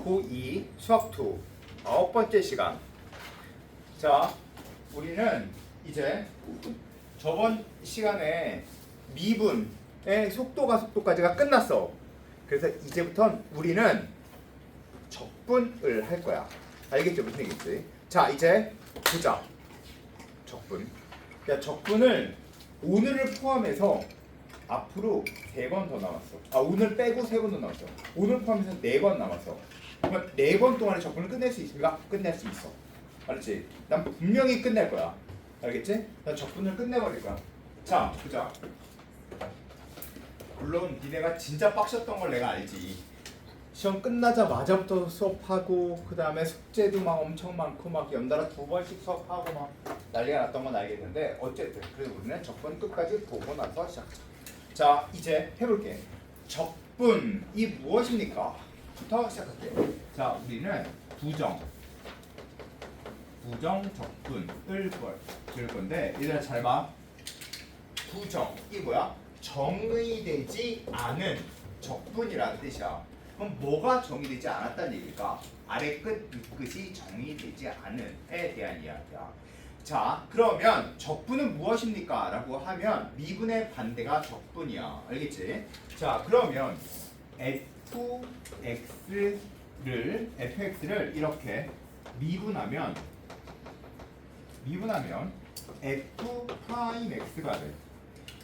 고2 수학 2 9번째 시간. 자, 우리는 이제 저번 시간에 미분의 속도가속도까지가 끝났어. 그래서 이제부터는 우리는 적분을 할 거야. 알겠죠? 무슨 얘기지? 자, 이제 보자. 적분. 야, 적분을 오늘을 포함해서 앞으로 3번 더 남았어. 아, 오늘 빼고 3번 더 남았어. 오늘 포함해서 4번 남았어. 그러면 4번 동안에 적분을 끝낼 수 있습니까? 끝낼 수 있어. 알았지? 난 분명히 끝낼 거야. 알겠지? 난 적분을 끝내버릴 거야. 자, 보자. 물론 니네가 진짜 빡셨던 걸 내가 알지. 시험 끝나자마자부터 수업하고 그 다음에 숙제도 막 엄청 많고 막 연달아 2번씩 수업하고 막 난리가 났던 건 알겠는데 어쨌든 그래도 우리는 적분 끝까지 보고 나서 시작하자. 자, 이제 해볼게. 적분이 무엇입니까? 부터 시작할게. 자, 우리는 부정 적분을 볼 건데 얘들아 잘 봐. 부정 이 뭐야? 정의되지 않은 적분이라는 뜻이야. 그럼 뭐가 정의되지 않았다는 얘기일까? 아래 끝, 윗끝이 정의되지 않은에 대한 이야기야. 자, 그러면 적분은 무엇입니까? 라고 하면 미분의 반대가 적분이야. 알겠지? 자, 그러면 fx를 이렇게 미분하면 f 프라임 x가 돼.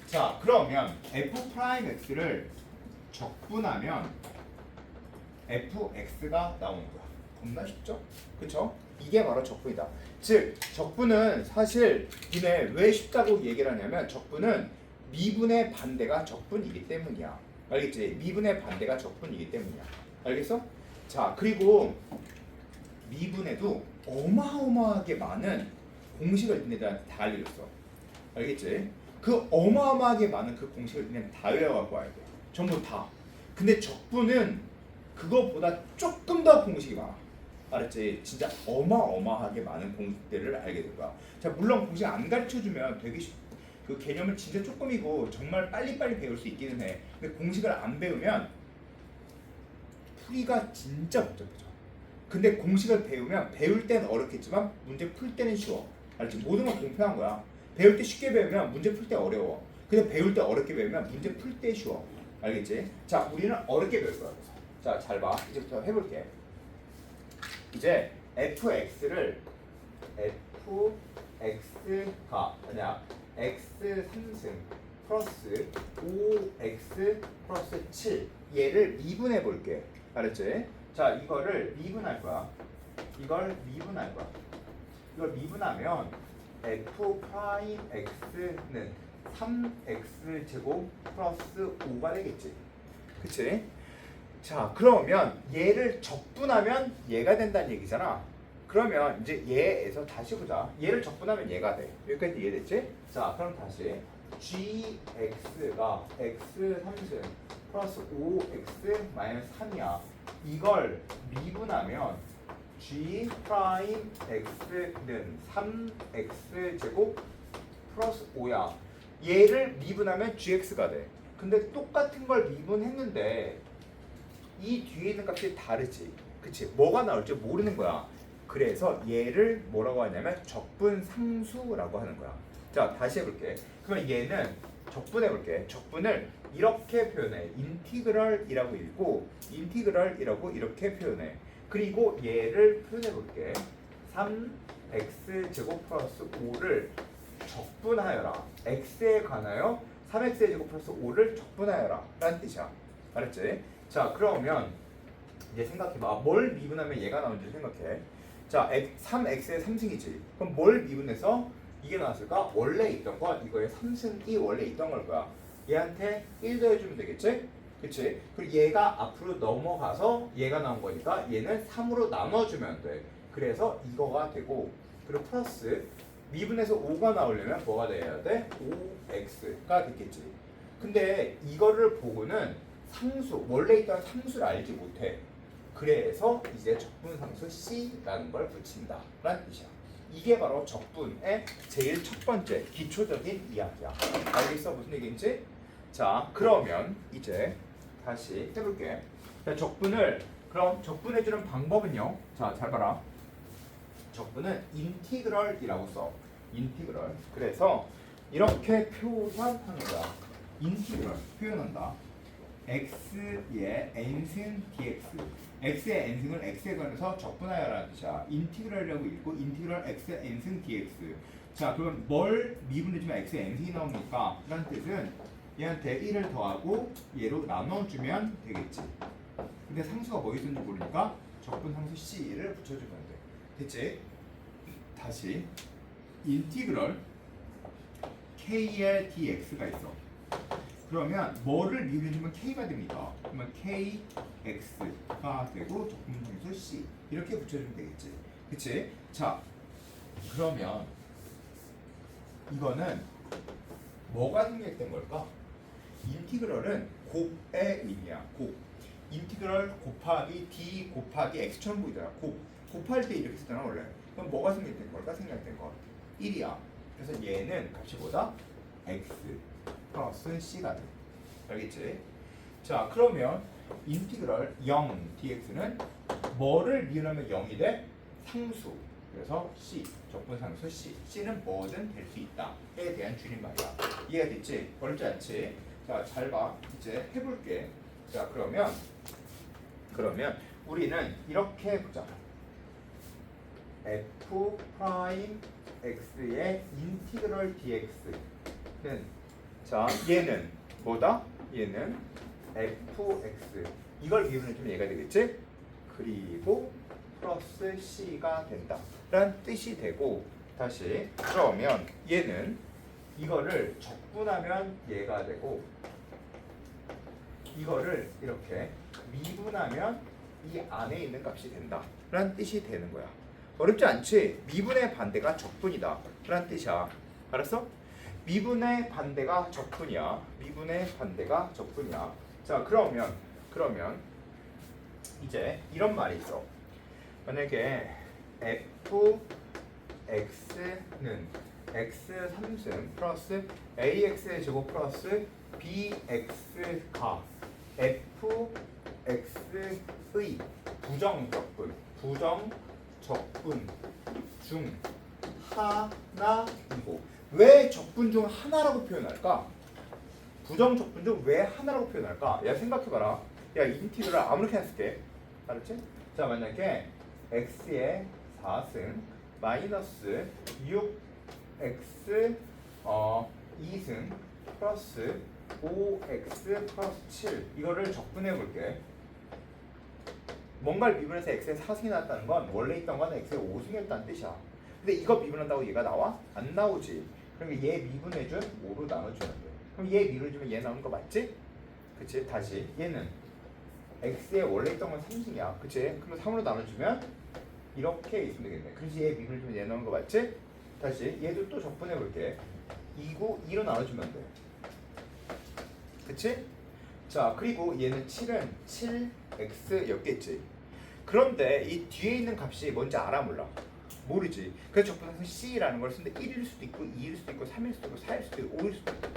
자, 그러면 f 프라임 x를 적분하면 fx가 나오는 거야. 겁나 쉽죠? 그쵸? 이게 바로 적분이다. 즉, 적분은 사실 니네 왜 쉽다고 얘기를 하냐면 적분은 미분의 반대가 적분이기 때문이야. 알겠지? 미분의 반대가 적분이기 때문이야. 알겠어? 자, 그리고 미분에도 어마어마하게 많은 공식을 니네들한테 다 알려줬어. 알겠지? 그 어마어마하게 많은 그 공식을 니네는 다 외워갖고 와야 돼. 전부 다. 근데 적분은 그거보다 조금 더 공식이 많아. 알았지? 진짜 어마어마하게 많은 공식들을 알게 될 거야. 자, 물론 공식 안 가르쳐주면 되게 그 개념은 진짜 조금이고 정말 빨리빨리 배울 수 있기는 해. 근데 공식을 안 배우면 풀이가 진짜 복잡해져. 근데 공식을 배우면 배울 때는 어렵겠지만 문제 풀 때는 쉬워. 알았지? 모든 건 공평한 거야. 배울 때 쉽게 배우면 문제 풀 때 어려워. 근데 배울 때 어렵게 배우면 문제 풀 때 쉬워. 알겠지? 자, 우리는 어렵게 배울 거야. 자, 잘 봐. 이제부터 해볼게. 이제 fx를 fx가 아니야 x 3승 플러스 5x 플러스 7 얘를 미분해 볼게. 알았지? 자, 이거를 미분할 거야. 이걸 미분하면 f 프라임 x는 3x 제곱 플러스 5가 되겠지. 그치? 자, 그러면 얘를 적분하면 얘가 된다는 얘기잖아. 그러면 이제 얘에서 다시 보자. 얘를 적분하면 얘가 돼. 여기까지 이해됐지? 자, 그럼 다시 gx가 x 3승 플러스 5x 마이너스 3이야. 이걸 미분하면 g 프라임 x는 3x 제곱 플러스 5야. 얘를 미분하면 gx가 돼. 근데 똑같은 걸 미분했는데 이 뒤에 있는 값이 다르지. 그치? 뭐가 나올지 모르는 거야. 그래서 얘를 뭐라고 하냐면 적분상수라고 하는 거야. 자, 다시 해볼게. 그러면 얘는 적분해볼게. 적분을 이렇게 표현해. 인티그럴이라고 읽고 인티그럴이라고 이렇게 표현해. 그리고 얘를 표현해볼게. 3x 제곱 플러스 5를 적분하여라. x에 관하여 3x의 제곱 플러스 5를 적분하여라 라는 뜻이야. 알았지? 자, 그러면 이제 생각해봐. 뭘 미분하면 얘가 나오는지 생각해. 자, 3x의 3승이지. 그럼 뭘 미분해서 이게 나왔을까? 원래 있던 거 이거에 3승이 원래 있던 걸 거야. 얘한테 1 더해주면 되겠지? 그치? 그리고 얘가 앞으로 넘어가서 얘가 나온 거니까 얘는 3으로 나눠주면 돼. 그래서 이거가 되고, 그리고 플러스 미분에서 5가 나오려면 뭐가 돼야 돼? 5x가 됐겠지. 근데 이거를 보고는 상수, 원래 있던 상수를 알지 못해. 그래서 이제 적분상수 C라는 걸 붙인다 라는 뜻이야. 이게 바로 적분의 제일 첫 번째 기초적인 이야기야. 알겠어? 무슨 얘기인지? 자, 그러면 이제 다시 해볼게. 자, 적분을 그럼 적분해주는 방법은요. 자, 잘 봐라. 적분은 인티그럴이라고 써. 인티그럴. 그래서 이렇게 표현하는 거야. 인티그럴 표현한다. x의 n승 dx. x의 n승을 x에 관해서 적분하여라는 뜻이야. 인티그럴이라고 읽고 인티그럴 x의 n승 dx. 자, 그럼 뭘 미분해주면 x의 n승이 나옵니까? 라는 뜻은 얘한테 1을 더하고 얘로 나눠주면 되겠지. 근데 상수가 뭐 있는지 모르니까 적분 상수 c를 붙여주면 돼. 됐지? 다시 인티그럴 k의 dx가 있어. 그러면 뭐를 미분해주면 k가 됩니다. 그러면 kx가 되고 적분 상수 c 이렇게 붙여주면 되겠지. 그치? 자, 그러면 이거는 뭐가 생략된 걸까? 인티그럴은 곱의 의미야. 곱. 인티그럴 곱하기 d 곱하기 x처럼 보이더라. 곱할 때 이렇게 쓰잖아 원래. 그럼 뭐가 생략된 걸까? 생략된 거 1이야. 그래서 얘는 값이 뭐다? x 플러스 c가 돼. 알겠지? 자, 그러면 인티그럴 0 dx는 뭐를 미분하면 0이 돼? 상수. 그래서 c, 적분 상수 c. c는 뭐든 될 수 있다에 대한 줄임말이야. 이해가 됐지? 어렵지 않지? 자, 잘 봐. 이제 해볼게. 자, 그러면 우리는 이렇게 보자. f 프라임 x의 인티그럴 dx는 자, 얘는 뭐다? 얘는 fx. 이걸 미분해주면 얘가 되겠지? 그리고 플러스 c가 된다 라는 뜻이 되고, 다시 그러면 얘는 이거를 적분하면 얘가 되고, 이거를 이렇게 미분하면 이 안에 있는 값이 된다 라는 뜻이 되는 거야. 어렵지 않지? 미분의 반대가 적분이다 라는 뜻이야. 알았어? 미분의 반대가 적분이야. 미분의 반대가 적분이야. 자, 그러면 이제 이런 말이 있어. 만약에 fx는 x 3승 플러스 ax의 제곱 플러스 bx가 fx의 부정적분 중 하나이고. 왜 적분 중 하나라고 표현할까? 부정적분 중 왜 하나라고 표현할까? 야, 생각해봐라. 야, 인티그럴 아무렇게나 쓸게. 알았지? 자, 만약에 x의 4승 마이너스 6x 2승 플러스 5x 플러스 7 이거를 적분해 볼게. 뭔가를 미분해서 x의 4승이 나왔다는 건 원래 있던 건 x의 5승이었다는 뜻이야. 근데 이거 미분한다고 얘가 나와? 안 나오지. 그러니까 얘 미분해준 5로 나눠주면 돼. 그럼 얘 미분해주면 얘 나오는 거 맞지? 그치? 다시 얘는 x의 원래 있던 건 3승이야. 그치? 그럼 3으로 나눠주면 이렇게 있으면 되겠네. 그래서 얘 미분해주면 얘 나오는 거 맞지? 다시 얘도 또 적분해 볼게. 2로 나눠주면 돼. 그치? 자, 그리고 얘는 7은 7x였겠지. 그런데 이 뒤에 있는 값이 뭔지 알아 몰라? 모르지. 그래서 적분해서 c라는 걸 쓰는데 1일 수도 있고 2일 수도 있고 3일 수도 있고 4일 수도 있고 5일 수도 있고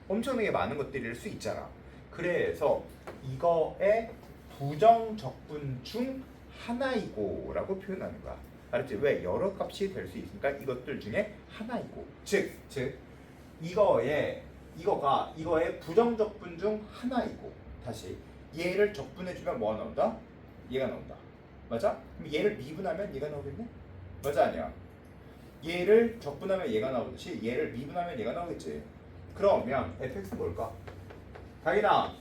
엄청나게 많은 것들일 수 있잖아. 그래서 이거의 부정적분 중 하나이고 라고 표현하는 거야. 알았지? 왜? 여러 값이 될 수 있으니까 이것들 중에 하나이고. 즉 이거의 부정적분 중 하나이고. 다시 얘를 적분해주면 뭐가 나온다? 얘가 나온다. 맞아? 그럼 얘를 미분하면 얘가 나오겠네? 맞아 아니야? 얘를 적분하면 얘가 나오듯이 얘를 미분하면 얘가 나오겠지. 그러면 fx는 뭘까? 다인아,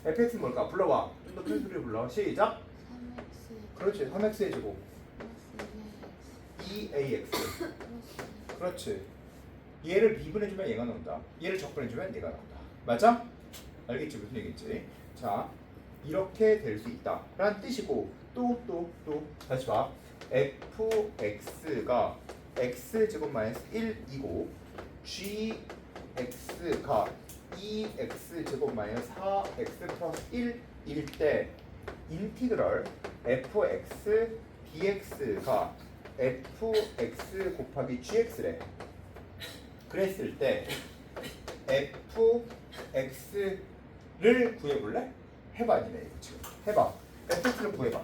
fx는 뭘까? 불러봐. 좀 더 큰 소리로 불러. 시작. 3x 그렇지. 3x의 제곱 플러스 2ax. 그렇지. 얘를 미분해주면 얘가 나온다. 얘를 적분해주면 얘가 나온다. 맞아? 알겠지? 무슨 얘기인지. 자, 이렇게 될 수 있다 라는 뜻이고, 또 다시 봐. fx가 x제곱 마이너스 1이고 gx가 2x제곱 마이너스 4x 플러스 1일 때 인티그럴 fx dx가 fx 곱하기 gx래. 그랬을 때 fx를 구해볼래? 해봐 니네 지금. 해봐. fx를 구해봐.